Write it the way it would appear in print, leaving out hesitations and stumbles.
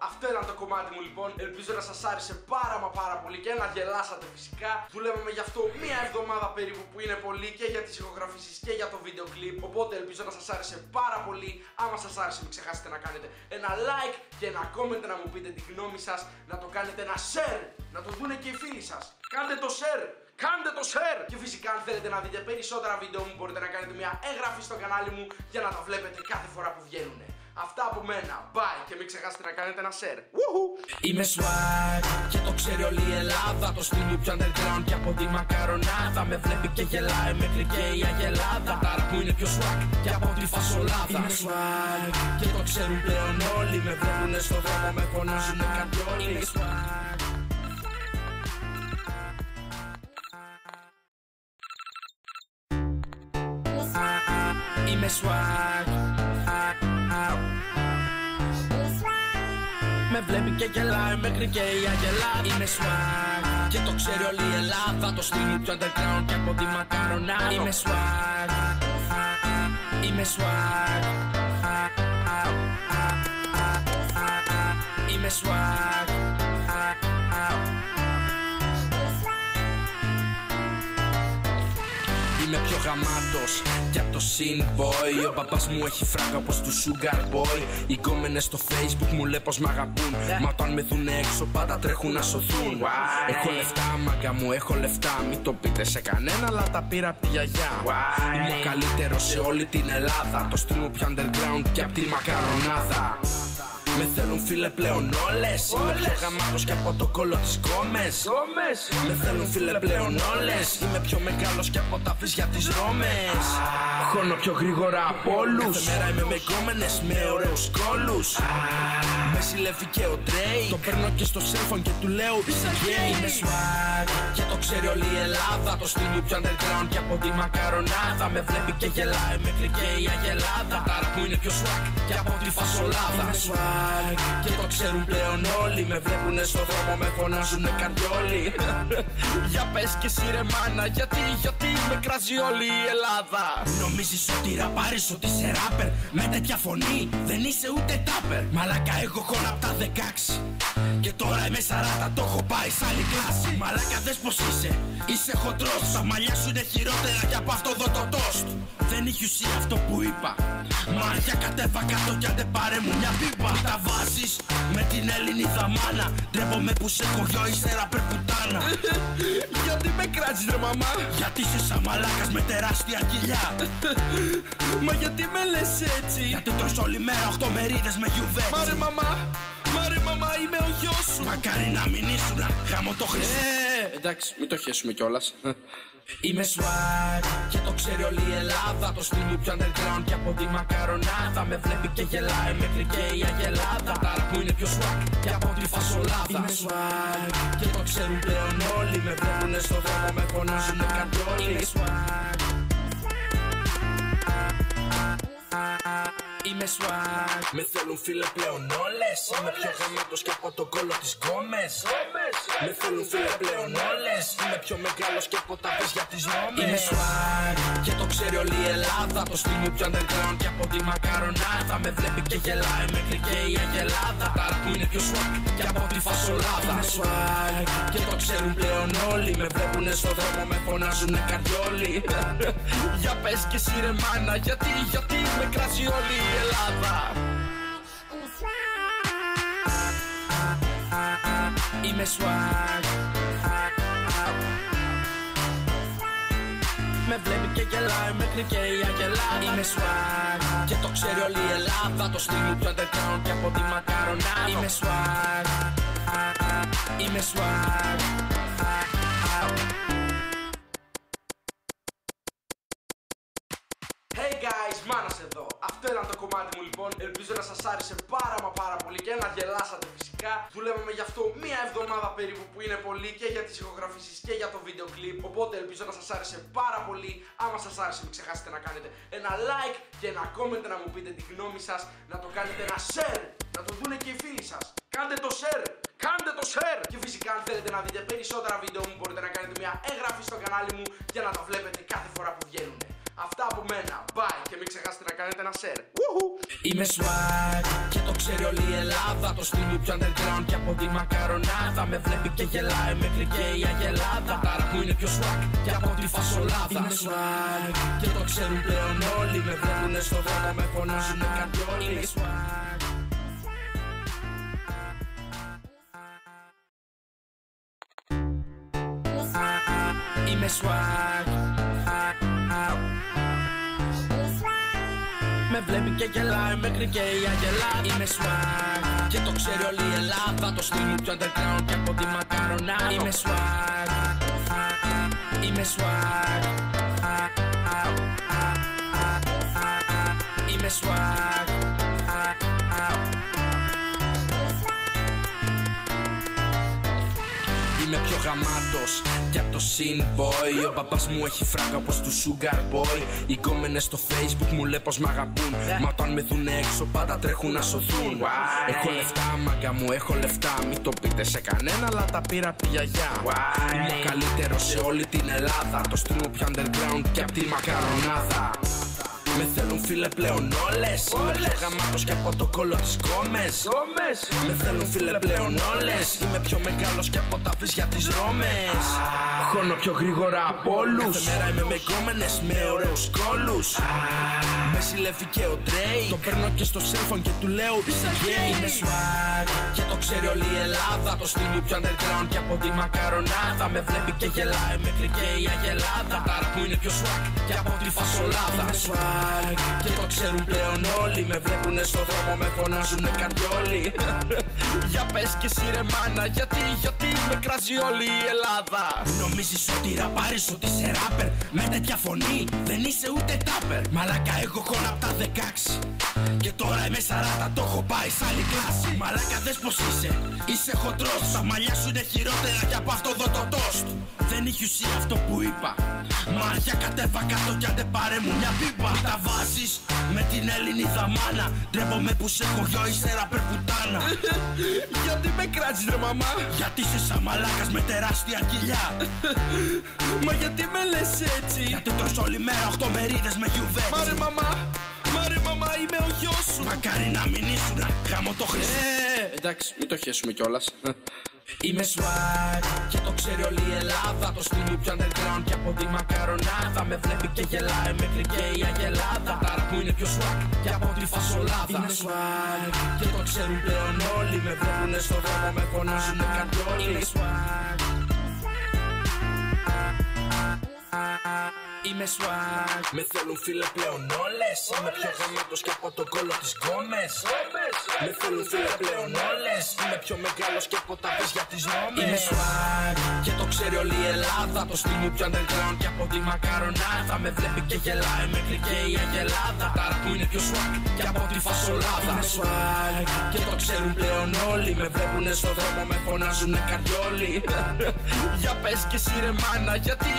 Αυτό ήταν το κομμάτι μου λοιπόν. Ελπίζω να σας άρεσε πάρα πολύ και να γελάσατε φυσικά. Δουλεύαμε γι' αυτό μία εβδομάδα περίπου, που είναι πολύ, και για τις ηχογραφήσεις και για το βίντεο κλιπ. Οπότε ελπίζω να σας άρεσε πάρα πολύ. Άμα σας άρεσε, μην ξεχάσετε να κάνετε ένα like και ένα comment, να μου πείτε τη γνώμη σας, να το κάνετε ένα share, να το δούνε και οι φίλοι σας. Κάντε το share! Κάντε το share! Και φυσικά αν θέλετε να δείτε περισσότερα βίντεο μου, μπορείτε να κάνετε μια έγγραφη στο κανάλι μου για να τα βλέπετε κάθε φορά που βγαίνουν. Αυτά από μένα, bye, και μην ξεχάσετε να κάνετε ένα share. Είμαι swag και το ξέρει όλη η Ελλάδα. Το στυλ μου πιο underground και από τη μακαρονάδα. Με βλέπει και γελάει μέχρι και η αγελάδα. Τα ραπ μου είναι πιο swag και από τη φασολάδα. Είμαι swag και το ξέρουν πλέον όλοι. Με βλέπουνε στο δρόμο, με φωνάζουνε καρδιόλοι. Είμαι swag. Είμαι swag. Με βλέπει και γελάει μέχρι και η αγελάδα. Είμαι swag και το ξέρει όλη η Ελλάδα. Το στυλ μου πιο underground και από τη μακαρονάδα. Είμαι swag. Είμαι swag. Είμαι swag. Είμαι πιο γαμάτος κι απ' το Sin Boy. Ο παπάς μου έχει φράγκα όπως του Sugar Boy. Οι κόμενες στο Facebook μου λέει πως μ' αγαπούν. Μα όταν με δουν έξω πάντα τρέχουν να σωθούν. Έχω λεφτά μάγκα μου, έχω λεφτά. Μην το πείτε σε κανένα, αλλά τα πήρα απ' τη γιαγιά. Είμαι ο καλύτερος σε όλη την Ελλάδα. Το στυλ μου πιο underground και απ' τη μακαρονάδα. Με θέλουν φίλε πλέον όλες. Είμαι πιο γαμάτος και από το κόλλο της Γκόμες. Με θέλουν φίλε πλέον όλες. Είμαι πιο μεγάλος και από τα βυζιά της Ρώμες. Χώνω πιο γρήγορα από όλους. Κάθε μέρα είμαι με γκόμενες με ωραίους κόλλους. Με συλλεύει και ο Drake. Το παίρνω και στο cellphone και του λέω είσαι gay. Είμαι swag και το ξέρει όλη η Ελλάδα. Το στυλ μου πιο underground και από τη μακαρονάδα. Με βλέπει και γελάει μέχρι και η αγελάδα. Τα ραπ μου είναι πιο swag και από τη φασολάδα. Είμαι swag και το ξέρουν πλέον όλοι. Με βλέπουνε στο δρόμο, με φωνάζουνε καρδιόλοι. Για πες και εσύ ρε μάνα, γιατί με κράζει όλη η Ελλάδα. Νομίζεις ότι ραπάρεις, ότι είσαι ράπερ? Με τέτοια φωνή δεν είσαι ούτε τάπερ. Μαλάκα εγώ χώνα απ' τα 16 και τώρα είμαι 40, το έχω πάει σ' άλλη κλάση. Μαλάκα δες πως είσαι χοντρός. Τα μαλλιά σου είναι χειρότερα κι από αυτό εδώ το toast. Δεν είχε ουσία αυτό που είπα. Μάρια κατέβα κάτω κι άντε πάρε μου μια πίπα. Τα βάζεις με την Ελληνίδα μάνα. Ντρέπομαι που σε έχω γιο, είσαι ραπερ πουτάνα. Γιατί με κράτζεις ρε μαμά? Γιατί είσαι σαν μαλάκας με τεράστια κοιλιά. Μα γιατί με λες έτσι? Γιατί τρως όλη μέρα 8 μερίδες με γιουβέτσι. Μάρε μαμά είμαι ο γιος σου. Μακάρι να μην ήσουν γάμο το χρυσό. Εντάξει μην το χέσουμε κιόλας. Είμαι swag και το ξέρει όλη η Ελλάδα. Το στυλ μου πιο underground και από τη μακαρονάδα. Με βλέπει και γελάει μέχρι και η αγελάδα. Τα ραπ μου είναι πιο swag και από τη φασολάδα. Είμαι swag και το ξέρουν πλέον όλοι. Με βλέπουνε στο δρόμο, με φωνάζουνε καρδιόλοι. Είμαι swag. Είμαι swag. Με θέλουν φίλε πλέον όλες. Είμαι πιο γαμάτος και από το κόλλο της Γκόμες. Με θέλουν φίλε πλέον όλες. Είμαι πιο μεγάλος και από τα βυζιά της Ρώμες. Είμαι swag και το ξέρει όλη η Ελλάδα. Το στυλ μου πιο underground και από τη μακαρονάδα. Με βλέπει και γελάει μέχρι και η αγελάδα. Τα ραπ μου είναι πιο swag και από τη φασολάδα. Είμαι swag και το ξέρουν πλέον όλοι. Με βλέπουνε στο δρόμο, με φωνάζουνε καρδιόλοι. Για πες και εσύ ρε μάνα, γιατί με κράζει όλη η Ελλάδα. Είμαι swag. Με βλέπει και γελάει μέχρι και η αγελάδα. Είμαι swag και το ξέρει όλη η Ελλάδα. Το στυλ μου πιο underground και από τη μακαρονάδα. Είμαι swag. Είμαι swag. Hey guys, Μάνας εδώ. Αυτό ήταν το κομμάτι μου λοιπόν. Ελπίζω να σας άρεσε πάρα πολύ και να γελάσατε φυσικά. Δουλεύαμε γι' αυτό μία εβδομάδα περίπου, που είναι πολύ, και για τις ηχογραφήσεις και για το βίντεο κλιπ. Οπότε ελπίζω να σας άρεσε πάρα πολύ. Άμα σας άρεσε, μην ξεχάσετε να κάνετε ένα like και ένα comment, να μου πείτε τη γνώμη σας, να το κάνετε ένα share, να το δούνε και οι φίλοι σας. Κάντε το share! Κάντε το share! Και φυσικά αν θέλετε να δείτε περισσότερα βίντεο μου, μπορείτε να κάνετε μια έγγραφη στο κανάλι μου για να τα βλέπετε κάθε φορά που βγαίνουν. Αυτά από μένα, bye, και μην ξεχάσετε να κάνετε ένα share. Είμαι swag και το ξέρει όλη η Ελλάδα. Το στυλ μου πιο underground και από τη μακαρονάδα. Με βλέπει και γελάει μέχρι και η αγελάδα. Τάρα που είναι πιο swag και από τη φασολάδα. Είμαι swag και το ξέρουν πλέον όλοι. Με βλέπουνε στο δρόμο, με φωνάζουνε κάτι όλοι. Είμαι swag. Είμαι swag. Με βλέπει και γελάει μέχρι και η αγελάδα. Είμαι swag και το ξέρει όλη η Ελλάδα. Το στυλ μου πιο underground και από τη μακαρονάδα. Είμαι swag. Είμαι swag. Είμαι swag. Είμαι πιο γαμάτος κι απ' το Synboy. Ο παπάς μου έχει φράγκα όπως του Sugar Boy. Οι κόμενες στο Facebook μου λέει πως μ' αγαπούν. Μα όταν με δουν έξω πάντα τρέχουν να σωθούν. Έχω λεφτά μάγκα μου, έχω λεφτά. Μην το πείτε σε κανένα, αλλά τα πήρα απ' τη γιαγιά. Είμαι ο καλύτερος σε όλη την Ελλάδα. Το στυλ μου πιο underground και απ' τη μακαρονάδα. Με θέλουν φίλε πλέον όλες. Είμαι πιο γαμάτος και από το κόλλο της Γκόμες. Με θέλουν φίλε πλέον όλες. Είμαι πιο μεγάλος και από τα βυζιά της Ρώμες. Χώνω πιο γρήγορα από όλους. Κάθε μέρα είμαι με γκόμενες με ωραίους κόλλους. Με ζηλεύει και ο Drake. Το παίρνω και στο cellphone και του λέω είσαι gay. Είμαι swag και το ξέρει όλη η Ελλάδα. Το στυλ μου πιο underground και από τη μακαρονάδα. Με βλέπει και γελάει μέχρι και η αγελάδα. Τάρα που είναι πιο swag και από τη φασολάδα. Είμαι swag και το ξέρουν πλέον όλοι. Με βλέπουνε στο δρόμο, με φωνάζουνε καρδιόλοι. Για πες και εσύ ρε μάνα, γιατί με κράζει όλη η Ελλάδα. Νομίζεις ότι ραπάρεις, ότι είσαι ράπερ με τέτοια φωνή, δεν είσαι ούτε τάπερ. Μαλάκα εγώ χώνα απ' τα 16 και τώρα είμαι 40, το έχω πάει σ' άλλη κλάση. Μαλάκα δες πως είσαι χοντρός. Τα μαλλιά σου είναι χειρότερα κι από αυτό εδώ το toast. Δεν είχε ουσία αυτό που είπα. Μάρια κατέβα κάτω κι άντε πάρε μου μια πίπα. Μην τα βάζεις με την Ελληνίδα μάνα. Ντρέπομαι που σε έχω γιο, είσαι ράπερ πουτάνα. Γιατί με κράτζεις ρε μαμά? Γιατί είσαι σαν μαλάκας με τεράστια κοιλιά. Μα γιατί με λες έτσι? Γιατί τρως όλη μέρα 8 μερίδες με γιουβέτσι. Μάρε μαμά είμαι ο γιος σου. Μακάρι να μην ήσουν γάμο το χρυσό. Εντάξει μην το χέσουμε κιόλας. Είμαι swag και το ξέρει όλη η Ελλάδα. Το στυλ μου πιο underground και από τη μακαρονάδα. Με βλέπει και γελάει μέχρι και η αγελάδα. Τάρα που είναι πιο swag και από τη φασολάδα. Είμαι swag και το ξέρουν πλέον όλοι. Με βλέπουνε στο δρόμο, με φωνάζουνε καρδιόλοι. Είμαι swag. Είμαι swag. Με θέλουν φίλε πλέον όλες. Είμαι πιο γαμάτος και από το κόλλο της Γκόμες. Με θέλουν φίλε πλέον όλες. Είμαι πιο μεγάλος και από τα βυζιά της Ρώμες. Είμαι swag και το ξέρει όλη η Ελλάδα. Το στυλ μου πιο underground και από τη μακαρονάδα. Με βλέπει και γελάει μέχρι και η αγελάδα. Τάρα που είναι πιο swag και από τη φασολάδα. Είμαι swag και το ξέρουν πλέον όλοι. Με βλέπουνε στο δρόμο, με φωνάζουνε καρδιόλοι. Για πες και εσύ ρε μάνα, γιατί